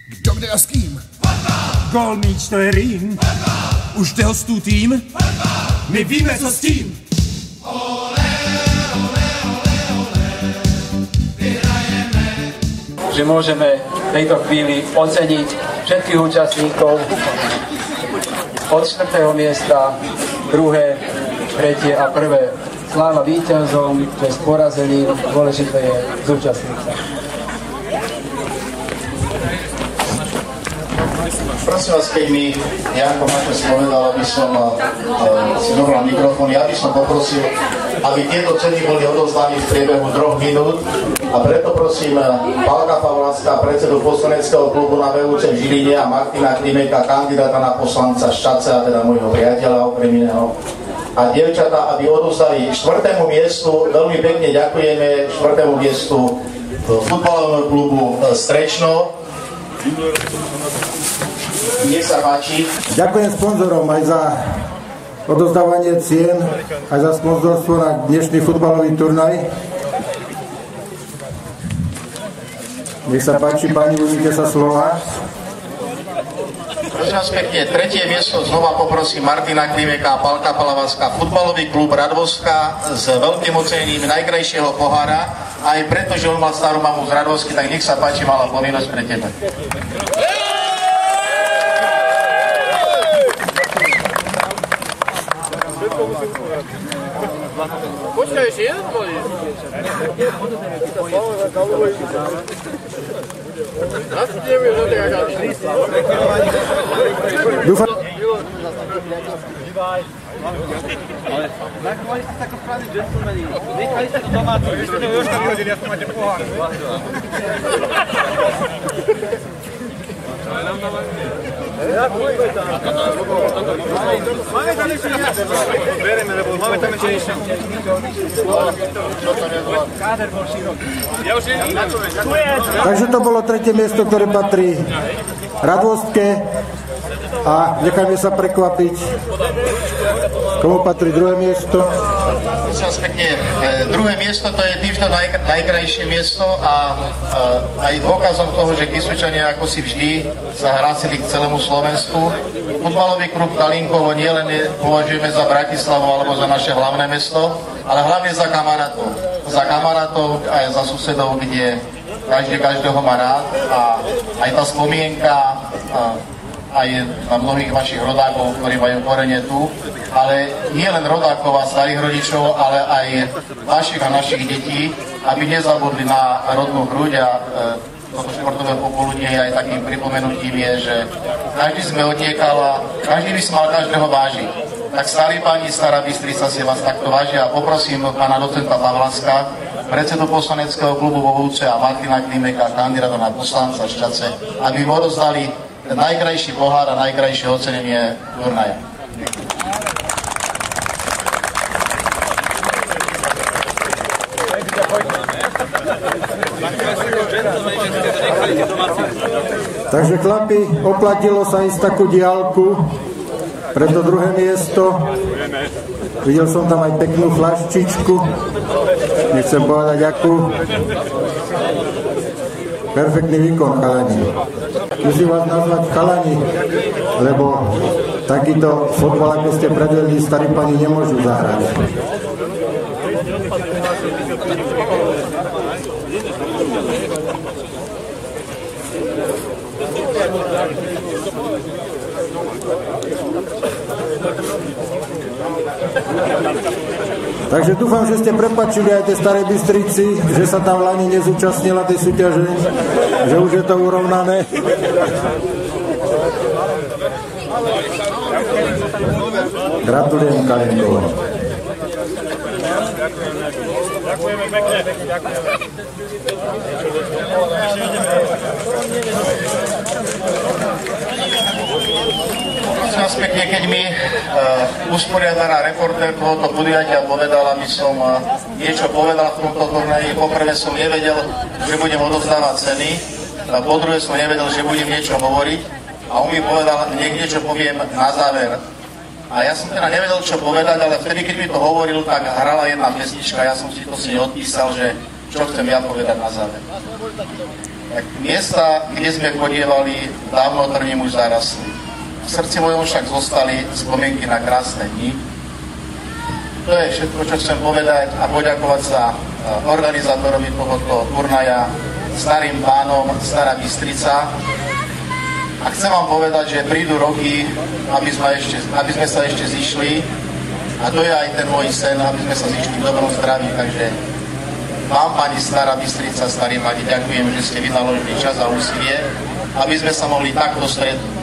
Kdo kde a s kým? Gól míč, to je Rým. Už jde hostů tým? My víme, co s tím. Že môžeme v tejto chvíli oceniť všetkých účastníkov od 4. miesta, 2., 3. a 1. Sláva víťazom, bez porazení, dôležité je zúčastniť sa. Prosím vás, keď mi Janko Mačes povedal, aby som si zobral mikrofón, ja by som poprosil, aby tieto ceny boli odovzdaní v priebehu 3 minút a preto prosím Pálka Pavláska, predsedu poslaneckého klubu na VUC v Žiline a Martina Klimeka, kandidáta na poslanca Šťace, a teda môjho priateľa okrem iného. A dievčatá, aby odovzdali 4. miestu, veľmi pekne ďakujeme 4. miestu futbalovému klubu Strečno. Nech sa páči. Ďakujem sponzorom aj za odozdávanie cien, aj za sponzorstvo na dnešný futbalový turnaj. Nech sa páči, pani, ujmite sa slova. Prosím vás pekne, 3. miesto znova poprosím Martina Klimeka a Pálka Pavláska, futbalový klub Radvostka s veľkým ocenením najkrajšieho pohára. Aj preto, že on mal starú mamu z Radvosky, tak nech sa páči, malá povinnosť pre teba. Počkaj, ešte jeden boli. Dúfam. Zachovali ste ako správni džentlmeni. Nechali ste to domáci. Vy ste to Jožka vyhodili, aspoň máte pohár. Máme tam ešte viac. Bereme, lebo máme tam ešte niečo. Káder bol široký. Ja už nie na čo veď. Takže to bolo 3. miesto, ktoré patrí Radvostke a nechajme sa prekvapiť, komu patrí 2. miesto. Pekne. 2. miesto to je týždeň najkrajšie miesto a aj dôkazom toho, že Kysučania ako si vždy sa hlásili k celému Slovensku. Futbalový klub Kalinkovo nielen považujeme za Bratislavu alebo za naše hlavné mesto, ale hlavne za kamarátov. Za kamarátov aj za susedov, kde každého má rád a aj tá spomienka aj na mnohých vašich rodákov, ktorí majú korene tu, ale nie len rodákov a starých rodičov, ale aj vašich a našich detí, aby nezabudli na rodnú hruď a toto športové popoludnie aj takým pripomenutím je, že každý sme odniekal a každý by si mal každého vážiť. Tak starí páni, stará Bystrica si vás takto vážia a poprosím pána docenta Pavláska, predsedu poslaneckého klubu vo VUC a Martina Klimeka, kandidáta na poslanca Šťace, aby mu odozdali ten najkrajší pohár a najkrajšie ocenenie turnaja. Takže chlapi, oplatilo sa ísť takú diaľku pre to 2. miesto. Videl som tam aj peknú flaštičku. Nechcem povedať akú. Perfektný výkon, chalani. Musím vás nazvať chalani, lebo takýto fotbal, ako ste predvedli, starí pani nemôžu zahrať. Takže dúfam, že ste prepáčili aj tej Starej Bystrici, že sa tam Lani nezúčastnila tej súťaže, že už je to urovnané. Gratulujem Kalinkovi. Ďakujeme pekne. Ďakujeme. Prosím pekne, keď mi usporiadaná reportér tohoto podujatia povedala, aby som niečo povedal v tomto turnaji. Poprvé som nevedel, že budem odovzdávať ceny, a po druhé som nevedel, že budem niečo hovoriť a on mi povedal, niečo poviem na záver. A ja som teda nevedel, čo povedať, ale vtedy, keď mi to hovoril, tak hrala jedna pesnička, ja som si to odpísal, že čo chcem ja povedať na záver. Miesta, kde sme chodievali, dávno trním už zarastli. V srdci mojom však zostali spomienky na krásne dni. To je všetko, čo chcem povedať a poďakovať sa organizátorovi tohoto turnaja, starým pánom Stará Bystrica. A chcem vám povedať, že prídu roky, aby sme sa ešte zišli. A to je aj ten môj sen, aby sme sa zišli v dobrom zdraví. Takže vám, pani Stará Bystrica, starí pani, ďakujem, že ste vynaložili čas a úsilie, aby sme sa mohli takto stretnúť.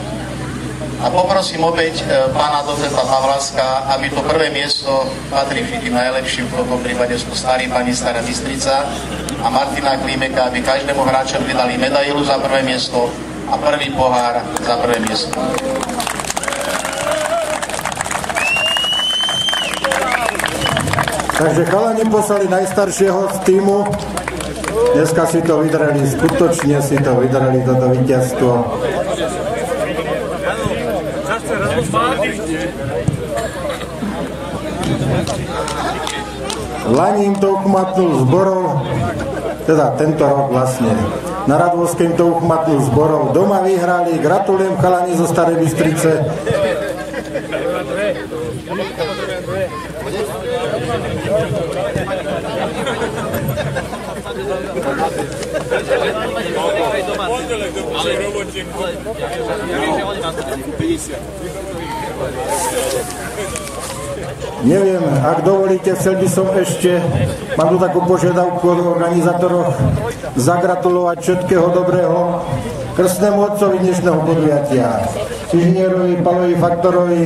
A poprosím opäť pána docenta Havlaska, aby to prvé miesto patrí tým najlepším, v tomto prípade sú starí pani Stará Bystrica a Martina Klímeka, aby každému hráčovi dali medailu za prvé miesto a prvý pohár za prvé miesto. Takže chalani poslali najstaršieho z týmu. Dneska si to vydrali, skutočne si to vydrali, toto víťazstvo. Lani im to uchmatnul zborov, teda tento rok vlastne. Na Radvovském to uchmatnul zborov. Doma vyhrali, gratulujem chalani zo Starej Bystrice. Neviem, ak dovolíte, chcel by som ešte, mám tu takú požiadavku od organizátorov, zagratulovať všetkého dobrého krstnému otcovi dnešného podujatia, inžinierovi Pálovi Faktorovi,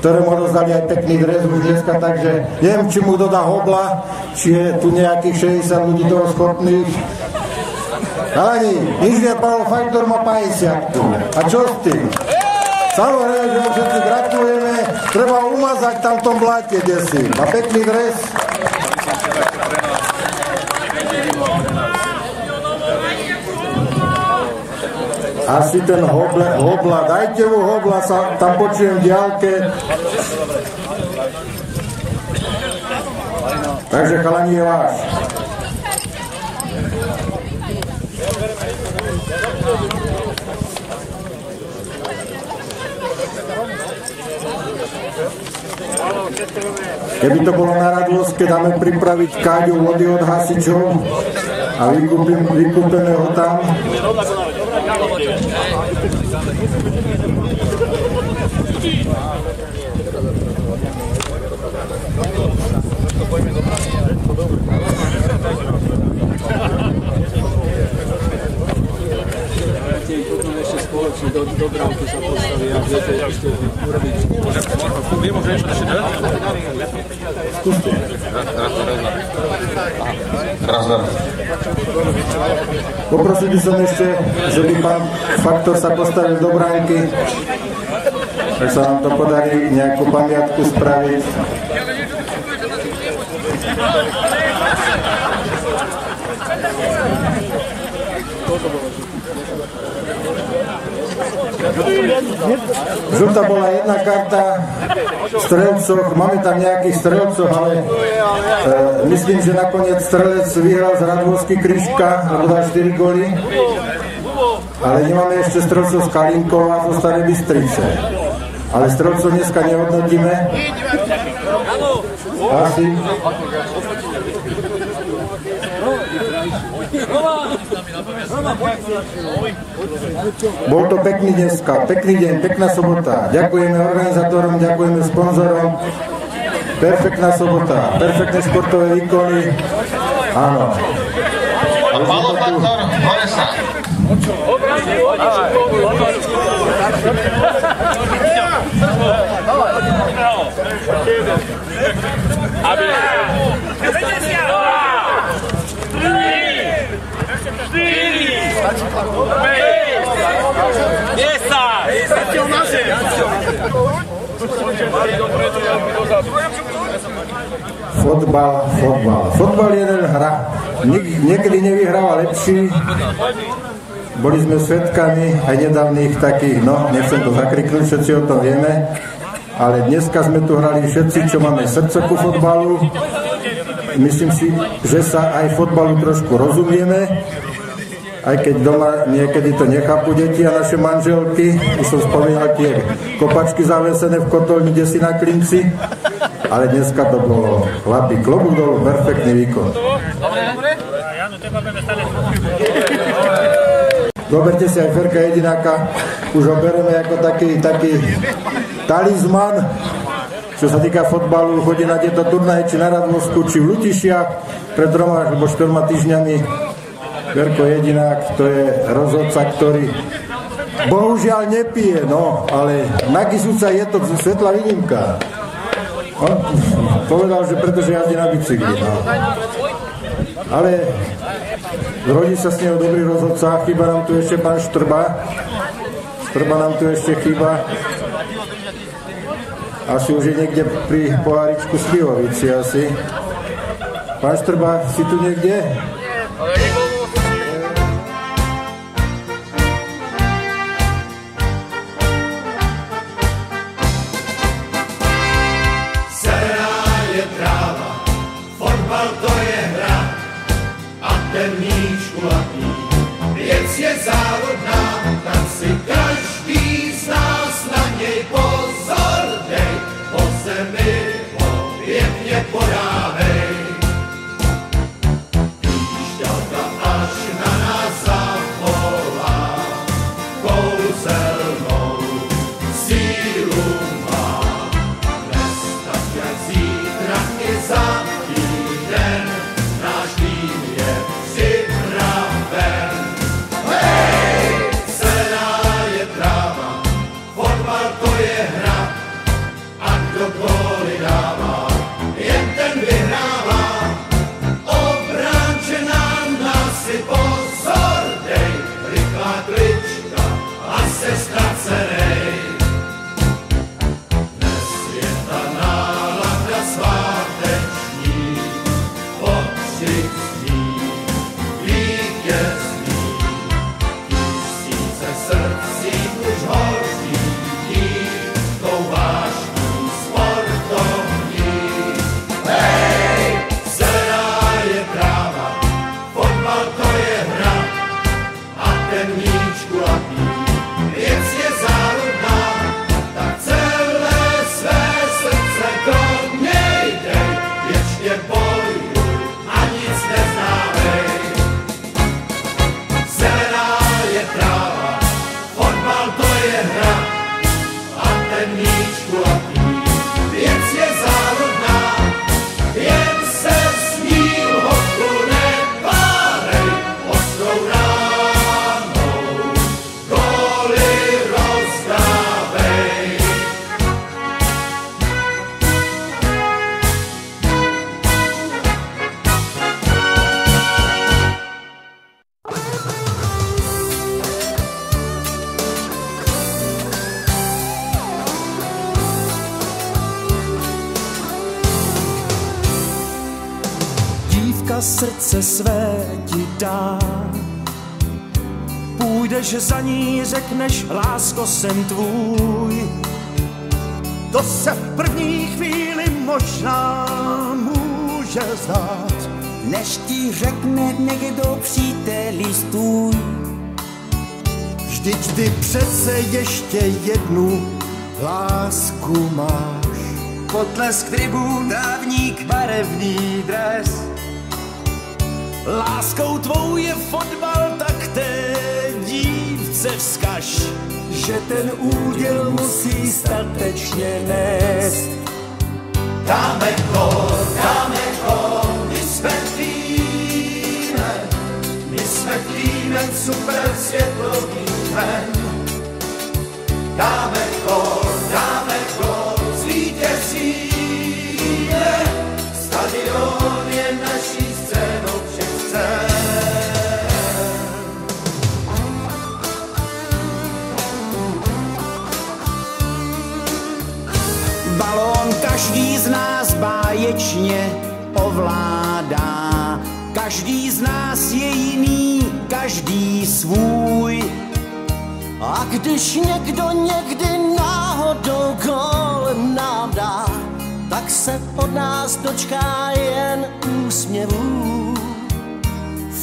ktorému rozdali aj pekný dres už dneska, takže neviem, či mu dodá hobla, či je tu nejakých 60 ľudí toho schopných. Chalani, inžinier Pálo Faktor má 50. A čo s tým? Samozrejme, že mu všetci gratulujeme. Treba umazať tam v tom bláte, kde si. Má pekný dres. Asi ten hobla, dajte mu hobla, sa tam počujem v diaľke. Takže chalani je váš. Keby to bolo na Radvovské, dáme pripraviť káďu vody od hasičov a vykúpeme ho tam. Potom ešte spoločne do Dubravky sa postaví a viete ešte urobiť. Môže niečo ešte dať? Skúste. Poprosil by som ešte, že by pán Faktor sa postavil do bránky, tak sa nám to podarí nejakú pamiatku spraviť. Žltá bola jedna karta v strelcoch, máme tam nejakých strelcov, ale myslím, že nakoniec strelec vyhral z Radvovský Kryška a dodal 4 góly, ale nemáme ešte strelcov z Kalinkova zo Starej Bystrice, ale strelcov dneska nehodnotíme. Asi. Bol to pekný dneska, pekný deň, pekná sobota. Ďakujeme organizátorom, ďakujeme sponzorom. Perfektná sobota, perfektné športové výkony. Áno. Pálo Faktor, hore sa. Fotbal je jeden hra. Niekedy nevyhráva lepší. Boli sme svedkami aj nedávnych takých, no, nechcem to zakriknúť, všetci o tom vieme, ale dneska sme tu hrali všetci, čo máme srdce ku fotbalu. Myslím si, že sa aj fotbalu trošku rozumieme aj keď doma niekedy to nechápu deti a naše manželky. Už som spomínal tie kopačky zavesené v kotolni, kde si na klinci. Ale dneska to bolo chlapi, klobúk dolu, perfektný výkon. Zoberte si aj Ferka Jedináka, už ho bereme ako taký talizman, čo sa týka fotbalu, chodí na tieto turnaje, či na Radvosku, či v Lutišiach, pred 3 alebo 4 týždňami. Ferko Jedinák, to je rozhodca, ktorý bohužiaľ nepije, no, ale na Kisúca je to svetlá výnimka. On povedal, že pretože jazdí na bicykli, no. Ale rodí sa s neho dobrý rozhodca, chýba nám tu ešte pán Štrba. Štrba nám tu ešte chýba. Asi už je niekde pri poháričku Slivovici asi. Pán Štrba, si tu niekde? Srdce své ti dá. Půjdeš za ní, řekneš, lásko, jsem tvůj. To se v první chvíli možná může zdát, než ti řekne někdo příteli stůj. Vždyť ty přece ještě jednu lásku máš. Potlesk tribún, trávník, barevný dres. Láskou tvou je fotbal, tak té dívce vzkaž, že ten úděl musí statečně nést. Dáme gól, my jsme týmem super světovým. Dáme gól, zvítězíme, stadion je naší scénou všech scén. Balón každý z nás báječně ovládá, každý z nás je jiný, každý svůj. A když někdo někdy náhodou gól nám dá, tak se od nás dočká jen úsměvů.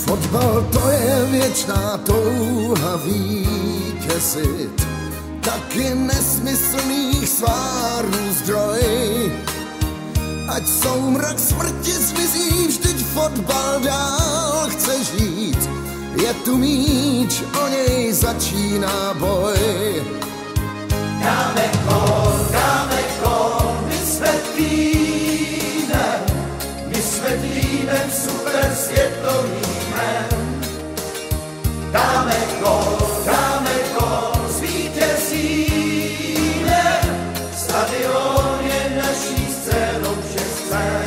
Fotbal to je věčná touha vítězit, taky nesmyslných svárů zdroj. Ať soumrak smrti zmizí, vždyť fotbal dál chce žít. Je tu míč, o něj začíná boj. Dáme gól, my jsme týmem super světovým. Dáme gól, zvítězíme, stadion je naší scénou všech scén.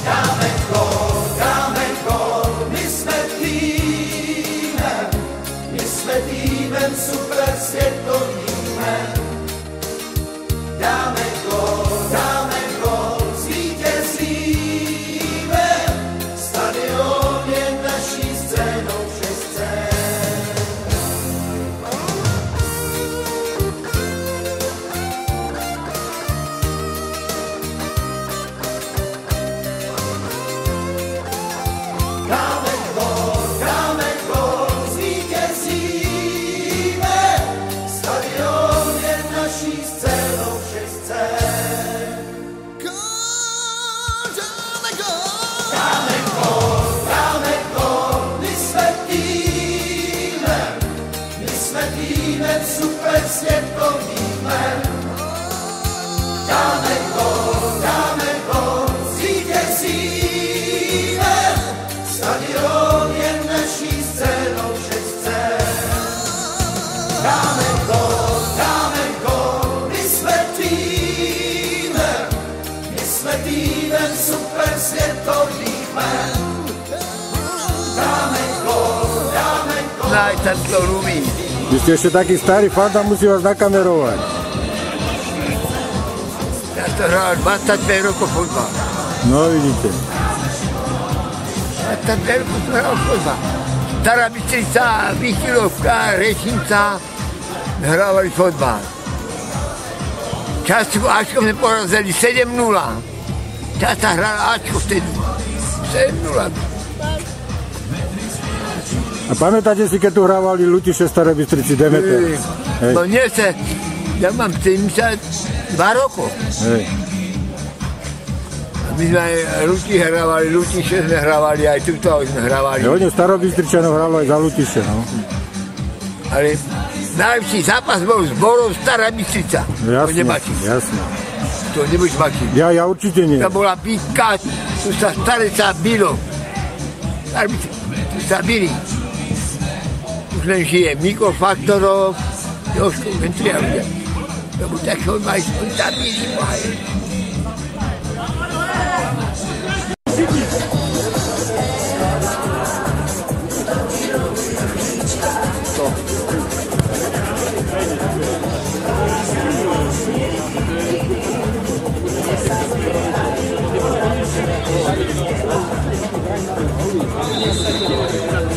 Dáme gól, my jsme týmem super světovým. Dáme gól, zvítězíme, stadion je naší scénou všech scén. Dáme gól, zvítězíme, stadion je naší scénou všech scén. Dáme gól, my jsme týmem super světovým. Dáme gól, zvítězíme, stadion je naší scénou všech scén. Dáme gól, my jsme týmem super světových men. Dáme gól. Najtač to rumí. Vy ste ešte taký starý fanda, musí vás nakamerovať. Ja to hral 25 rokov fotbal. No vidíte. 25 rokov som hral fotbal. Stará Bystrica, Vychylovka, Rečnica hrávali fotbal. Často Ačko sme porazili 7-0. Často hrala Ačko vtedy. 7-0. A pamätáte si, keď tu hrávali Lutiše v Starej Bystrici, Demeter? No nie sa, ja mám 72 rokov. Hej. My sme Lutiše sme hrávali, aj tuto sme hrávali. Hodne Starobystričanov hralo aj za Lutiše, no. Ale najlepší zápas bol s Borou Stará Bystrica. Jasne. To nebudeš mať. Ja určite nie. To bola bitka, tu sa Stareca bilo. Tu sa bili. Už len žije Mikol Faktorov, Jožko Ventria ľudia. To bol taký odmaj, oni sa bili.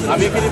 A my kedy